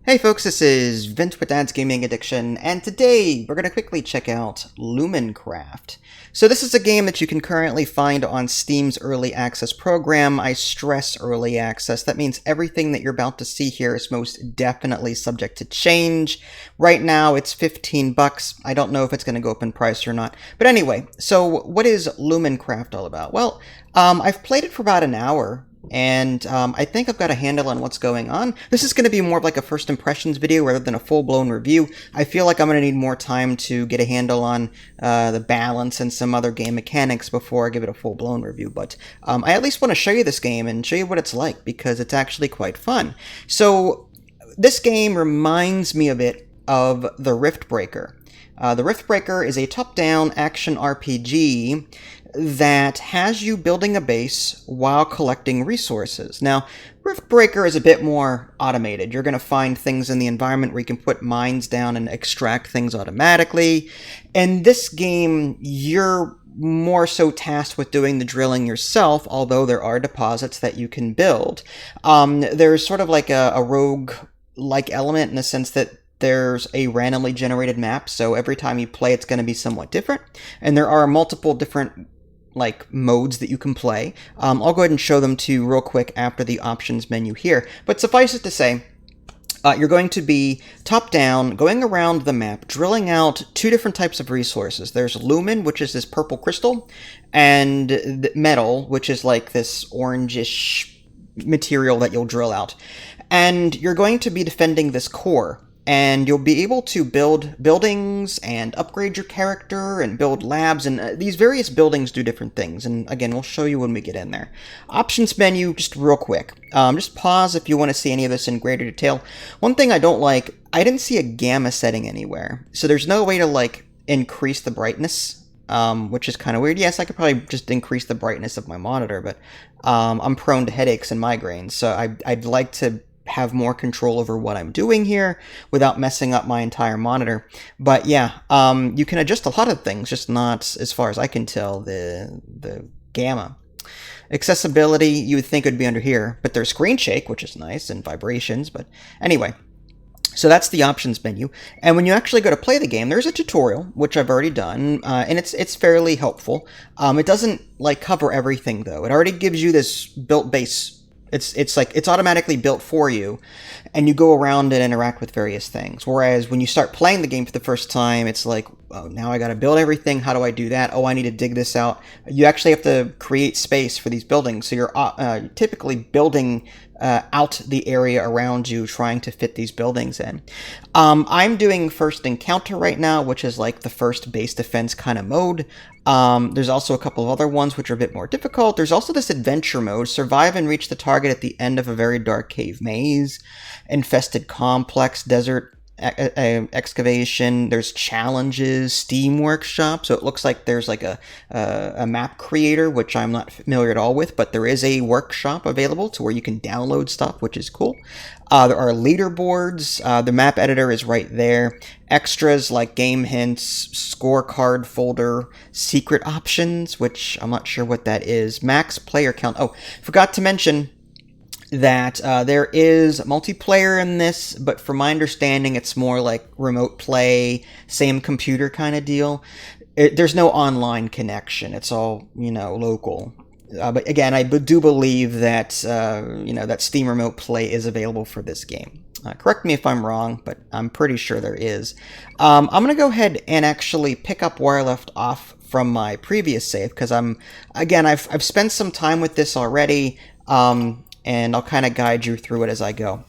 Hey folks, this is Vint with Dad's Gaming Addiction, and today we're going to quickly check out Lumencraft. So this is a game that you can currently find on Steam's Early Access program. I stress Early Access. That means everything that you're about to see here is most definitely subject to change. Right now it's 15 bucks. I don't know if it's going to go up in price or not. But anyway, so what is Lumencraft all about? Well, I've played it for about an hour. And I think I've got a handle on what's going on. This is going to be more of like a first impressions video rather than a full-blown review. I feel like I'm going to need more time to get a handle on the balance and some other game mechanics before I give it a full-blown review. But I at least want to show you this game and show you what it's like, because it's actually quite fun. So this game reminds me a bit of the Riftbreaker. The Riftbreaker is a top-down action RPG that has you building a base while collecting resources. Now, Riftbreaker is a bit more automated. You're going to find things in the environment where you can put mines down and extract things automatically. In this game, you're more so tasked with doing the drilling yourself, although there are deposits that you can build. There's sort of like a rogue-like element in the sense that there's a randomly generated map, so every time you play it's going to be somewhat different, and there are multiple different modes that you can play. I'll go ahead and show them to you real quick after the options menu here, but suffice it to say, you're going to be top-down, going around the map, drilling out two different types of resources. There's lumen, which is this purple crystal, and metal, which is like this orangish material that you'll drill out. And you're going to be defending this core, and you'll be able to build buildings and upgrade your character and build labs, and these various buildings do different things, and again, we'll show you when we get in there. Options menu, just real quick. Just pause if you want to see any of this in greater detail. One thing I don't like, I didn't see a gamma setting anywhere, so there's no way to increase the brightness, which is kind of weird. Yes, I could probably just increase the brightness of my monitor, but I'm prone to headaches and migraines, so I'd like to have more control over what I'm doing here without messing up my entire monitor. But yeah, you can adjust a lot of things, just not, as far as I can tell, the gamma. Accessibility, you would think it would be under here, but there's screen shake, which is nice, and vibrations, but anyway. So that's the options menu, and when you actually go to play the game, there's a tutorial, which I've already done, and it's fairly helpful. It doesn't cover everything though. It already gives you this built base. It's automatically built for you, and you go around and interact with various things. Whereas when you start playing the game for the first time, it's like, oh, now I got to build everything. How do I do that? Oh, I need to dig this out. You actually have to create space for these buildings, so you're typically building out the area around you, trying to fit these buildings in. I'm doing first encounter right now, which is like the first base defense kind of mode. There's also a couple of other ones which are a bit more difficult. There's also this adventure mode, survive and reach the target at the end of a very dark cave maze, infested complex, desert excavation. There's challenges, Steam Workshop, so it looks like there's a map creator, which I'm not familiar at all with, but there is a workshop available to where you can download stuff, which is cool. There are leaderboards. The map editor is right there. Extras like game hints, scorecard folder, secret options, which I'm not sure what that is. Max player count. Oh, forgot to mention that there is multiplayer in this, but from my understanding, it's more like remote play, same computer kind of deal. There's no online connection. It's all, local. But again, I do believe that, that Steam Remote Play is available for this game. Correct me if I'm wrong, but I'm pretty sure there is. I'm going to go ahead and actually pick up where I left off from my previous save, because I've spent some time with this already, and I'll kind of guide you through it as I go.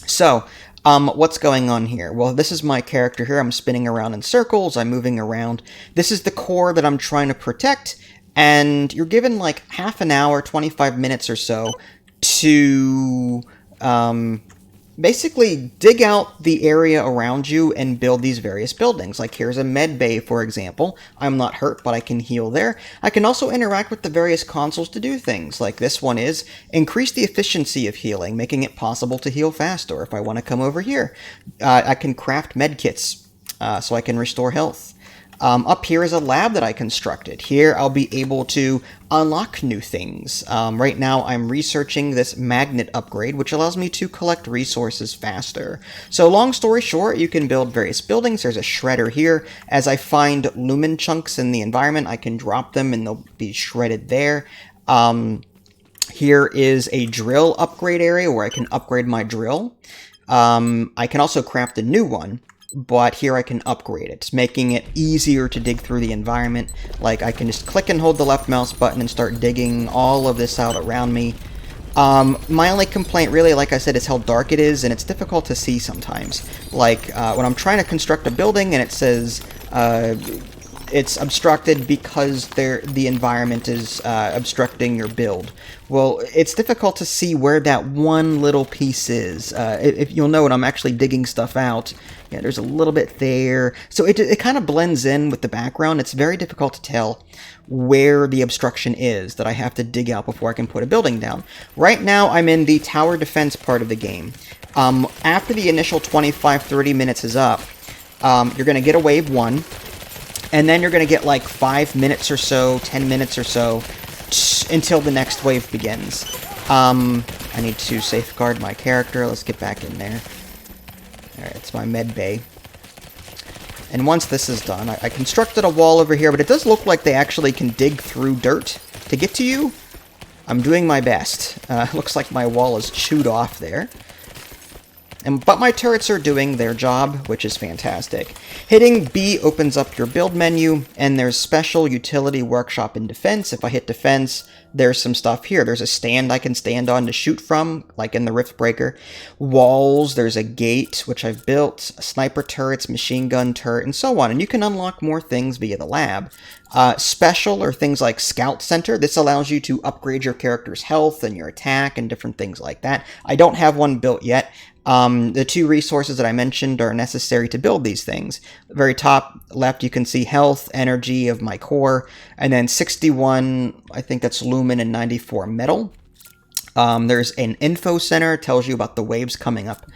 So, what's going on here? Well, this is my character here. I'm spinning around in circles. I'm moving around. This is the core that I'm trying to protect, and you're given half an hour, 25 minutes or so to basically dig out the area around you and build these various buildings. Like here's a med bay, for example. I'm not hurt, but I can heal there. I can also interact with the various consoles to do things. Like this one is increase the efficiency of healing, making it possible to heal faster. If I want to come over here, I can craft med kits so I can restore health. Up here is a lab that I constructed. Here I'll be able to unlock new things. Right now I'm researching this magnet upgrade, which allows me to collect resources faster. So long story short, you can build various buildings. There's a shredder here. As I find lumen chunks in the environment, I can drop them and they'll be shredded there. Here is a drill upgrade area where I can upgrade my drill. I can also craft a new one, but here I can upgrade it, making it easier to dig through the environment. Like, I can just click and hold the left mouse button and start digging all of this out around me. My only complaint, really, like I said, is how dark it is, and it's difficult to see sometimes. Like, when I'm trying to construct a building and it says, it's obstructed because the environment is obstructing your build. Well, it's difficult to see where that one little piece is. If you'll note, I'm actually digging stuff out. Yeah, there's a little bit there. So it kind of blends in with the background. It's very difficult to tell where the obstruction is that I have to dig out before I can put a building down. Right now, I'm in the tower defense part of the game. After the initial 25-30 minutes is up, you're going to get a wave 1. And then you're going to get like 5 minutes or so, 10 minutes or so, until the next wave begins. I need to safeguard my character. Let's get back in there. Alright, it's my med bay. And once this is done, I constructed a wall over here, but it does look like they actually can dig through dirt to get to you. I'm doing my best. Looks like my wall is chewed off there. But my turrets are doing their job, which is fantastic. Hitting B opens up your build menu, and there's special utility workshop in defense. If I hit defense, there's some stuff here. There's a stand I can stand on to shoot from, like in the Rift Breaker. Walls, there's a gate, which I've built, sniper turrets, machine gun turret, and so on. And you can unlock more things via the lab. Special are things like Scout Center. This allows you to upgrade your character's health and your attack and different things like that. I don't have one built yet. The 2 resources that I mentioned are necessary to build these things. The very top left, you can see health, energy of my core, and then 61, I think that's lumen, and 94 metal. There's an info center, tells you about the waves coming up.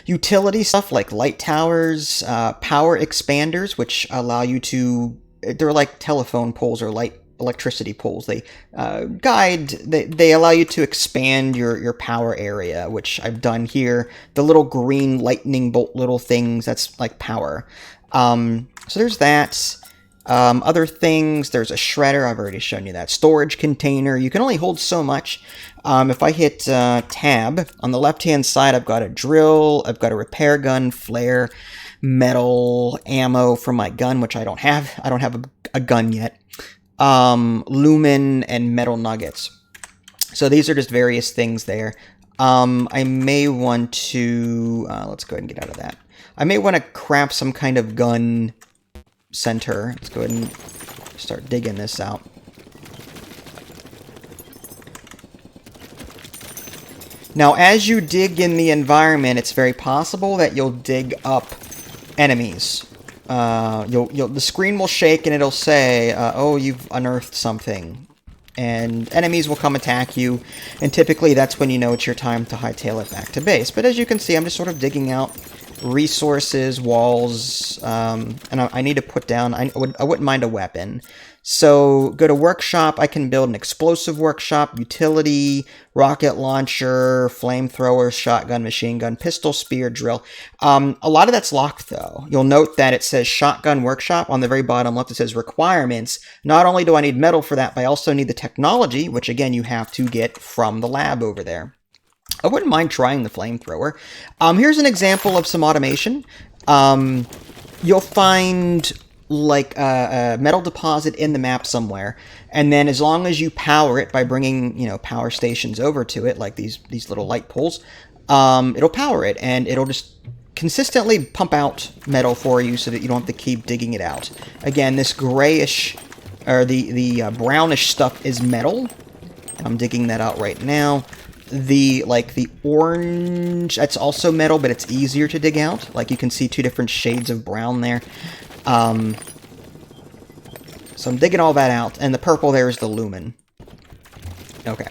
Utility stuff like light towers, power expanders, which allow you to, they're like telephone poles or electricity poles. They they allow you to expand your power area, which I've done here. The little green lightning bolt little things, that's like power. So there's that. Other things, there's a shredder, I've already shown you that. Storage container, you can only hold so much. If I hit tab, on the left hand side I've got a drill, I've got a repair gun, flare, metal, ammo for my gun, which I don't have. I don't have a gun yet. Lumen, and metal nuggets. So these are just various things there. I may want to, let's go ahead and get out of that. I may want to craft some kind of gun center. Let's go ahead and start digging this out. Now, as you dig in the environment, it's very possible that you'll dig up enemies. The screen will shake and it'll say, oh, you've unearthed something. And enemies will come attack you, and typically that's when you know it's your time to hightail it back to base. But as you can see, I'm just sort of digging out resources, walls, and I need to put down, I wouldn't mind a weapon. So go to workshop, I can build an explosive workshop, utility, rocket launcher, flamethrower, shotgun, machine gun, pistol, spear, drill. A lot of that's locked though. You'll note that it says shotgun workshop. On the very bottom left it says requirements. Not only do I need metal for that, but I also need the technology, which again you have to get from the lab over there. I wouldn't mind trying the flamethrower. Here's an example of some automation. You'll find like a metal deposit in the map somewhere, and then as long as you power it by bringing, you know, power stations over to it, like these little light poles, it'll power it, and it'll just consistently pump out metal for you so that you don't have to keep digging it out. Again, this grayish, or the brownish stuff is metal. I'm digging that out right now. The orange, that's also metal, but it's easier to dig out. Like, you can see 2 different shades of brown there. So I'm digging all that out, and the purple there is the lumen. Okay.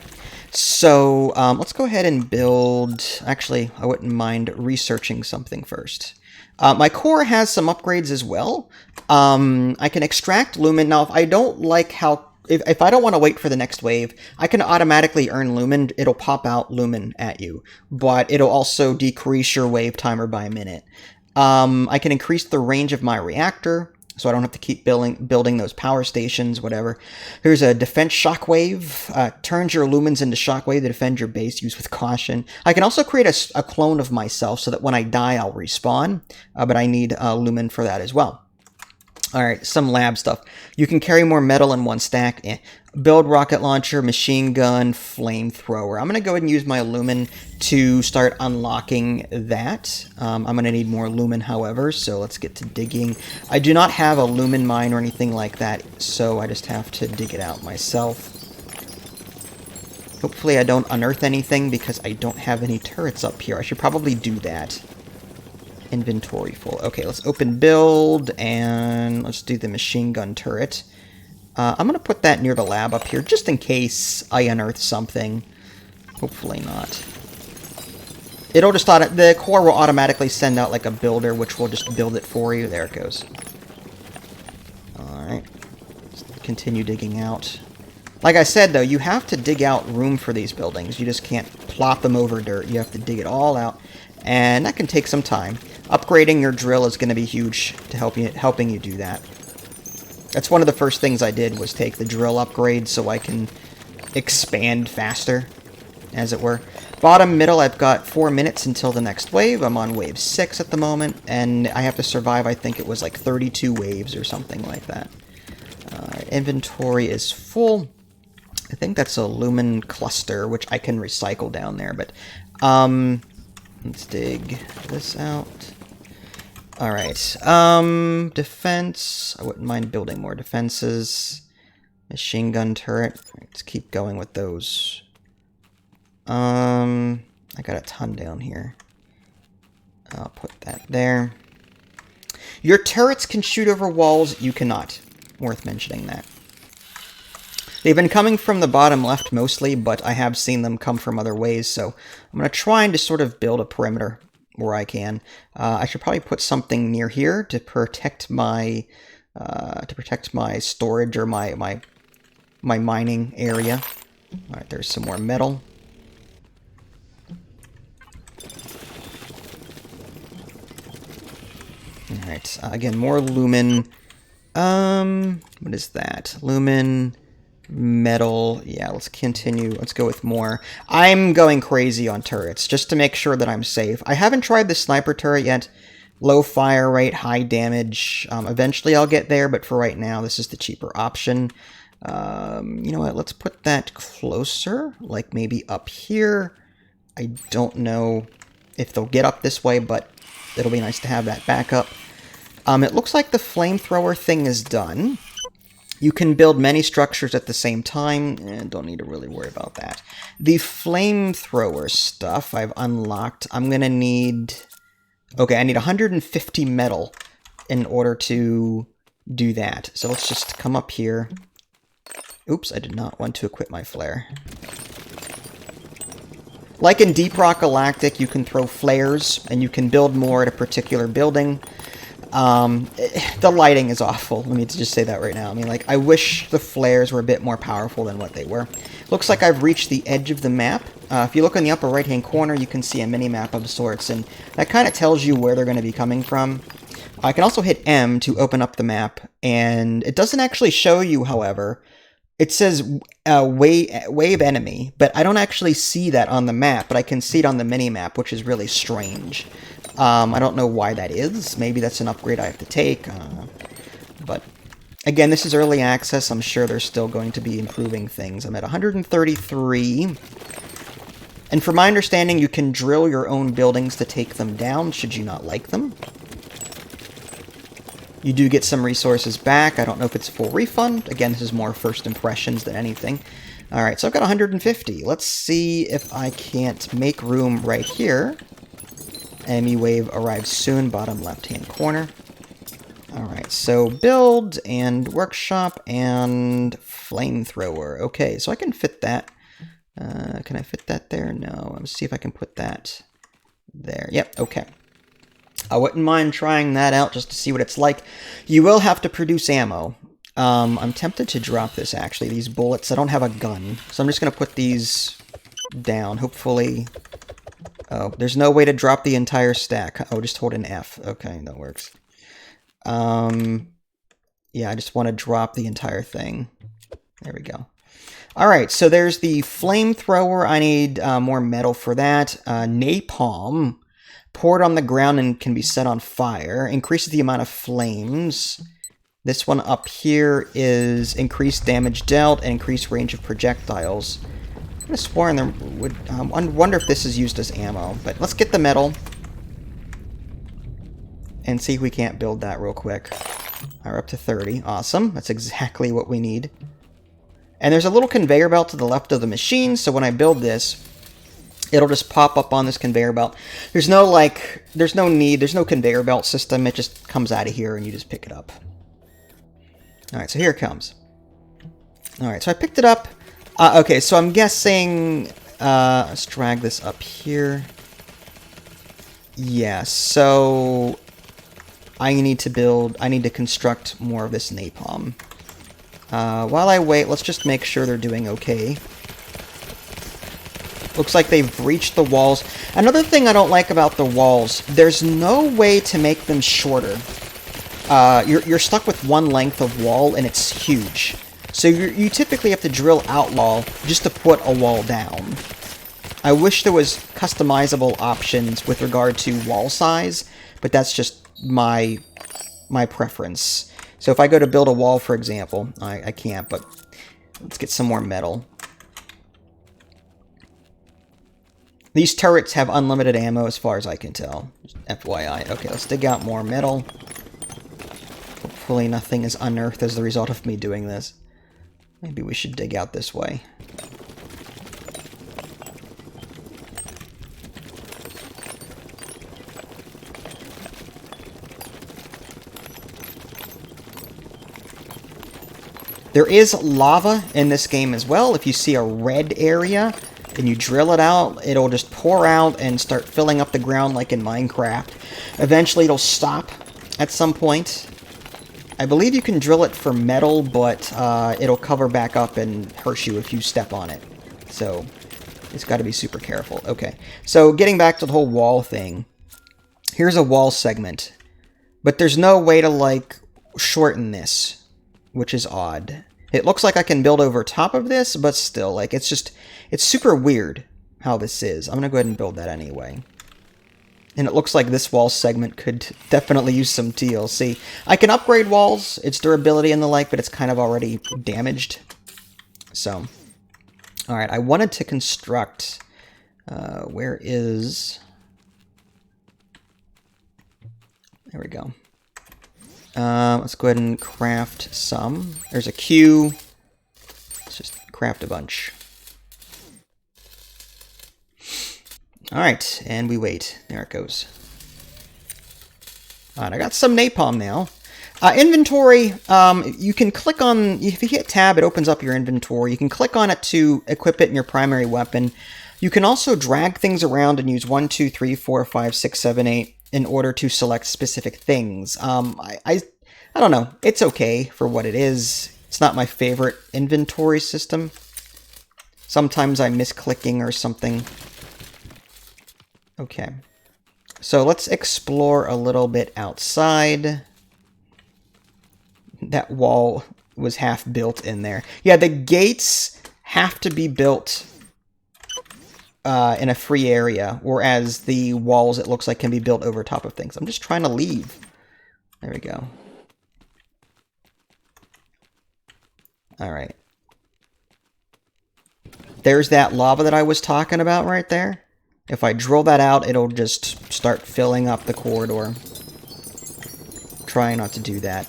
So let's go ahead and build... Actually, I wouldn't mind researching something first. My core has some upgrades as well. I can extract lumen. Now, if I don't like how... If I don't want to wait for the next wave, I can automatically earn lumen. It'll pop out lumen at you, but it'll also decrease your wave timer by a minute. I can increase the range of my reactor, so I don't have to keep building those power stations, whatever. Here's a defense shockwave. Turns your lumens into shockwave to defend your base. Use with caution. I can also create a clone of myself so that when I die, I'll respawn, but I need lumen for that as well. All right, some lab stuff. You can carry more metal in one stack. Build rocket launcher, machine gun, flamethrower. I'm going to go ahead and use my lumen to start unlocking that. I'm going to need more lumen, however, so let's get to digging. I do not have a lumen mine or anything like that, so I just have to dig it out myself. Hopefully I don't unearth anything because I don't have any turrets up here. I should probably do that. Inventory full. Okay, let's open build, and let's do the machine gun turret. I'm going to put that near the lab up here, just in case I unearth something. Hopefully not. It'll just the core will automatically send out like a builder, which will just build it for you. There it goes. Alright. Continue digging out. Like I said, though, you have to dig out room for these buildings. You just can't plop them over dirt. You have to dig it all out, and that can take some time. Upgrading your drill is going to be huge to helping you do that. That's one of the first things I did, was take the drill upgrade so I can expand faster, as it were. Bottom, middle, I've got 4 minutes until the next wave. I'm on wave 6 at the moment, and I have to survive, I think it was like 32 waves or something like that. Inventory is full. I think that's a lumen cluster, which I can recycle down there, but let's dig this out. Alright, defense. I wouldn't mind building more defenses. Machine gun turret. Let's keep going with those. I got a ton down here. I'll put that there. Your turrets can shoot over walls. You cannot. Worth mentioning that. They've been coming from the bottom left mostly, but I have seen them come from other ways, so I'm going to try and just sort of build a perimeter where I can. I should probably put something near here to protect my storage or my mining area. All right, there's some more metal. All right, again, more lumen. What is that? Lumen, metal. Yeah, let's continue. Let's go with more. I'm going crazy on turrets just to make sure that I'm safe. I haven't tried the sniper turret yet. Low fire rate, high damage. Eventually I'll get there, but for right now, this is the cheaper option. You know what? Let's put that closer, like maybe up here. I don't know if they'll get up this way, but it'll be nice to have that backup. It looks like the flamethrower thing is done. You can build many structures at the same time, and don't need to really worry about that. The flamethrower stuff I've unlocked. I'm going to need... Okay, I need 150 metal in order to do that. So let's just come up here. Oops, I did not want to equip my flare. Like in Deep Rock Galactic, you can throw flares, and you can build more at a particular building. The lighting is awful. Let me just say that right now. I mean, like, I wish the flares were a bit more powerful than what they were. Looks like I've reached the edge of the map. If you look in the upper right-hand corner, you can see a mini-map of sorts, and that kind of tells you where they're going to be coming from. I can also hit M to open up the map, and it doesn't actually show you, however. It says wave enemy, but I don't actually see that on the map, but I can see it on the mini-map, which is really strange. I don't know why that is. Maybe that's an upgrade I have to take. But again, this is early access. I'm sure they're still going to be improving things. I'm at 133. And from my understanding, you can drill your own buildings to take them down, should you not like them. You do get some resources back. I don't know if it's a full refund. Again, this is more first impressions than anything. Alright, so I've got 150. Let's see if I can't make room right here. Enemy wave arrives soon, bottom left-hand corner. Alright, so build and workshop and flamethrower. Okay, so I can fit that. Can I fit that there? No. Let's see if I can put that there. Yep, okay. I wouldn't mind trying that out just to see what it's like. You will have to produce ammo. I'm tempted to drop this, actually, these bullets. I don't have a gun, so I'm just going to put these down. Hopefully... Oh, there's no way to drop the entire stack. Oh, just hold an F. Okay, that works. Yeah, I just want to drop the entire thing. There we go. Alright, so there's the flamethrower. I need more metal for that. Napalm. Poured on the ground and can be set on fire. Increases the amount of flames. This one up here is increased damage dealt and increased range of projectiles. I could have sworn there would... I wonder if this is used as ammo. But let's get the metal. And see if we can't build that real quick. We're up to 30. Awesome. That's exactly what we need. And there's a little conveyor belt to the left of the machine, so when I build this, it'll just pop up on this conveyor belt. There's no, like, there's no conveyor belt system. It just comes out of here and you just pick it up. Alright, so here it comes. Alright, so I picked it up. Okay, so I'm guessing... let's drag this up here. Yeah, so... I need to construct more of this napalm. While I wait, let's just make sure they're doing okay. Looks like they've breached the walls. Another thing I don't like about the walls, there's no way to make them shorter. You're stuck with one length of wall, and it's huge. So you typically have to drill outlaw just to put a wall down. I wish there was customizable options with regard to wall size, but that's just my preference. So if I go to build a wall, for example, I can't, but let's get some more metal. These turrets have unlimited ammo as far as I can tell. Just FYI. Okay, let's dig out more metal. Hopefully nothing is unearthed as the result of me doing this. Maybe we should dig out this way. There is lava in this game as well. If you see a red area and you drill it out, it'll just pour out and start filling up the ground like in Minecraft. Eventually it'll stop at some point. I believe you can drill it for metal, but it'll cover back up and hurt you if you step on it. So it's got to be super careful. Okay, so getting back to the whole wall thing. Here's a wall segment, but there's no way to, like, shorten this, which is odd. It looks like I can build over top of this, but still, like, it's super weird how this is. I'm going to go ahead and build that anyway. And it looks like this wall segment could definitely use some TLC. I can upgrade walls, its durability and the like, but it's kind of already damaged. So, alright, I wanted to construct... where is... There we go. Let's go ahead and craft some. There's a queue. Let's just craft a bunch. Alright, and we wait. There it goes. Alright, I got some napalm now. Inventory, you can click on... If you hit tab, it opens up your inventory. You can click on it to equip it in your primary weapon. You can also drag things around and use 1, 2, 3, 4, 5, 6, 7, 8 in order to select specific things. I don't know. It's okay for what it is. It's not my favorite inventory system. Sometimes I miss clicking or something. Okay. So let's explore a little bit outside. That wall was half built in there. Yeah, the gates have to be built in a free area, whereas the walls, it looks like, can be built over top of things. I'm just trying to leave. There we go. Alright. There's that lava that I was talking about right there. If I drill that out, it'll just start filling up the corridor. Try not to do that.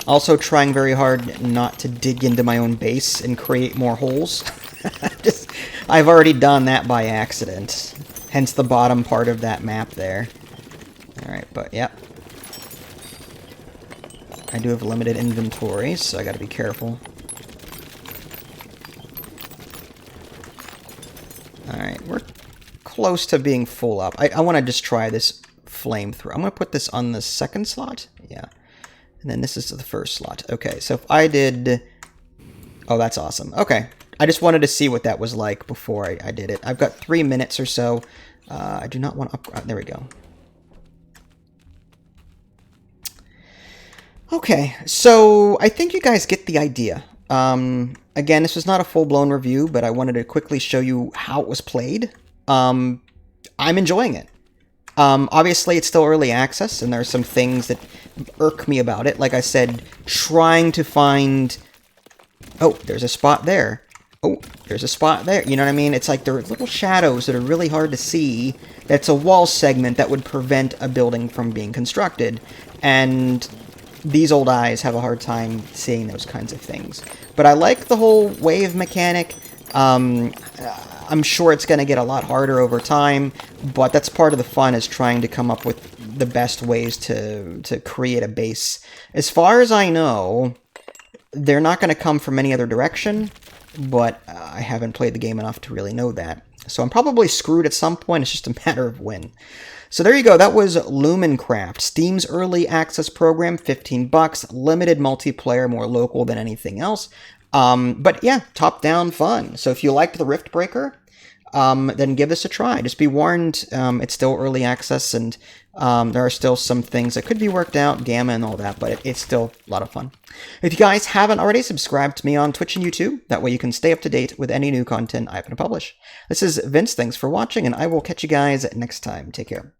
Also trying very hard not to dig into my own base and create more holes. I've already done that by accident. Hence the bottom part of that map there. Alright, but yeah. I do have limited inventory, so I gotta be careful. Alright, we're close to being full up. I want to just try this flamethrower. I'm going to put this on the second slot. Yeah. And then this is the first slot. Okay, so if I did... Oh, that's awesome. Okay. I just wanted to see what that was like before I did it. I've got 3 minutes or so. I do not want to upgrade. There we go. Okay, so I think you guys get the idea. Again, this was not a full-blown review, but I wanted to quickly show you how it was played. I'm enjoying it. Obviously, it's still early access, and there are some things that irk me about it. Like I said, trying to find... Oh, there's a spot there. Oh, there's a spot there. You know what I mean? It's like there are little shadows that are really hard to see. That's a wall segment that would prevent a building from being constructed. And these old eyes have a hard time seeing those kinds of things. But I like the whole wave mechanic. I'm sure it's going to get a lot harder over time, but that's part of the fun, is trying to come up with the best ways to create a base. As far as I know, they're not going to come from any other direction, but I haven't played the game enough to really know that. So I'm probably screwed at some point. It's just a matter of when. So there you go. That was Lumencraft, Steam's early access program, $15, limited multiplayer, more local than anything else. But yeah, top-down fun. So if you liked the Rift Breaker, then give this a try. Just be warned, it's still early access, and there are still some things that could be worked out, gamma and all that, but it's still a lot of fun. If you guys haven't already, subscribe to me on Twitch and YouTube. That way you can stay up to date with any new content I happen to publish. This is Vince. Thanks for watching, and I will catch you guys next time. Take care.